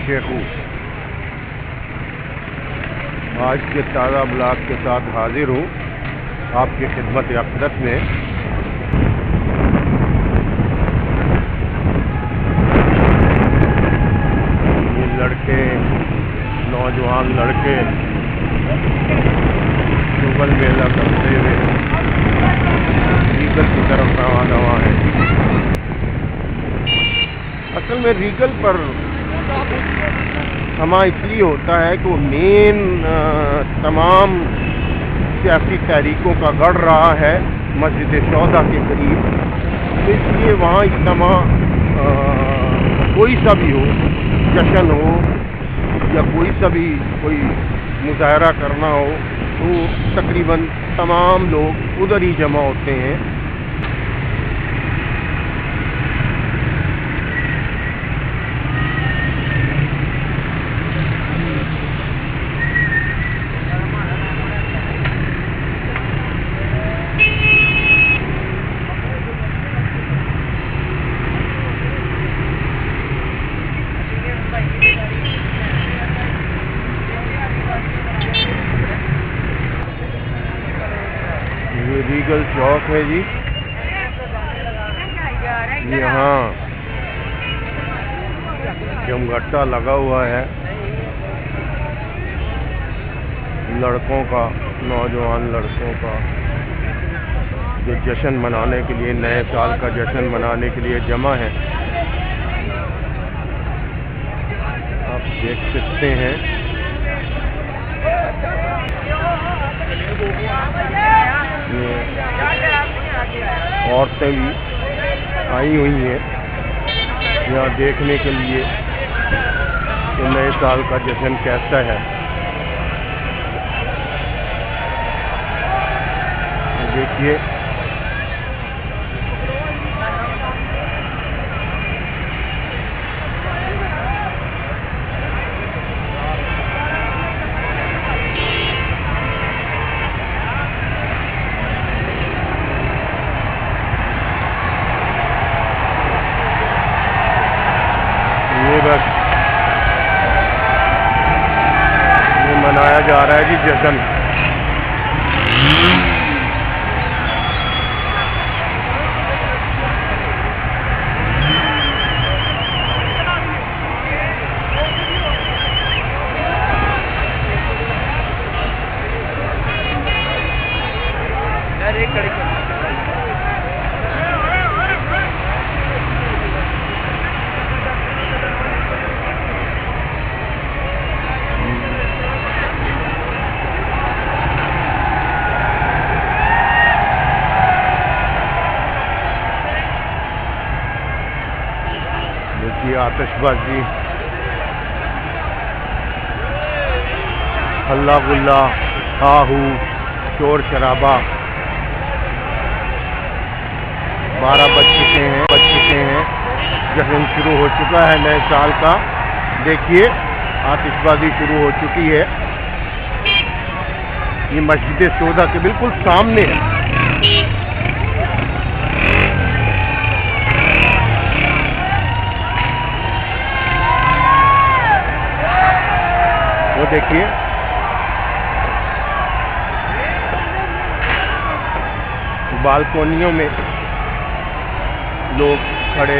शेखू आज के ताज़ा ब्लॉग के साथ हाजिर हूँ आपकी खिदमत अक़दस में। ये लड़के, नौजवान लड़के शुगल मेला करते हुए रीगल की तरफ रवाना हैं। असल में रीगल पर समा इसलिए होता है कि वो मेन तमाम सियासी तहरीकों का गढ़ रहा है मस्जिद शौदा के करीब, तो इसलिए वहाँ इज्तिमा कोई सा भी हो, जश्न हो या कोई मुजाहरा करना हो, तो तकरीबन तमाम लोग उधर ही जमा होते हैं। ये रीगल चौक है जी, यहाँ जमघट्टा लगा हुआ है लड़कों का, नौजवान लड़कों का, जो जश्न मनाने के लिए, नए साल का जश्न मनाने के लिए जमा है। आप देख सकते हैं औरतें भी आई हुई हैं यहाँ देखने के लिए कि नए साल का जश्न कैसा है। देखिए ये मनाया जा रहा है जी जश्न। देखिए आतिशबाजी, हल्ला गुल्ला, हाहू, शोर शराबा। 12 बज चुके हैं, जश्न शुरू हो चुका है नए साल का। देखिए आतिशबाजी शुरू हो चुकी है। ये मस्जिद शौदा के बिल्कुल सामने है। वो देखिए बालकोनियों में लोग खड़े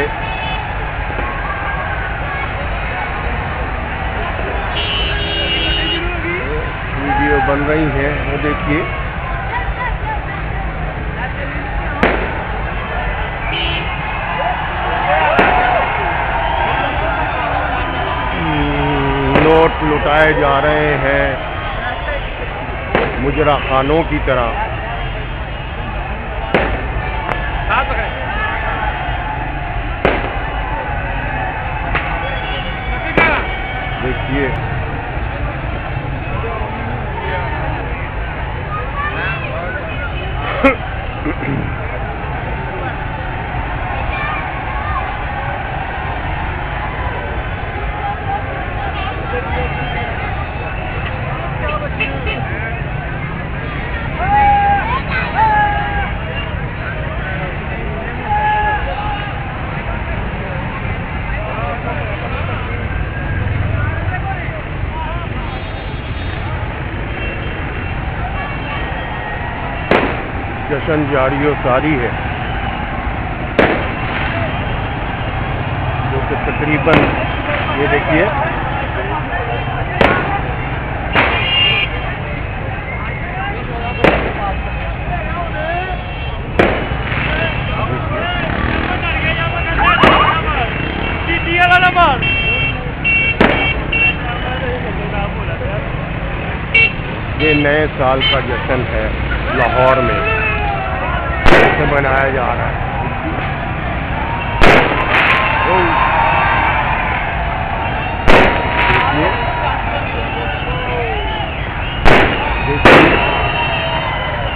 वीडियो बन रही है। वो देखिए नोट लुटाए जा रहे हैं मुजरा खानों की तरह। देखिए जश्न जारी व सारी है, जो कि तकरीबन ये देखिए ये नए साल का जश्न है लाहौर में, इसे मनाया जा रहा है। देखिए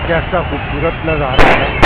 कैसा खूबसूरत नज़ारा है।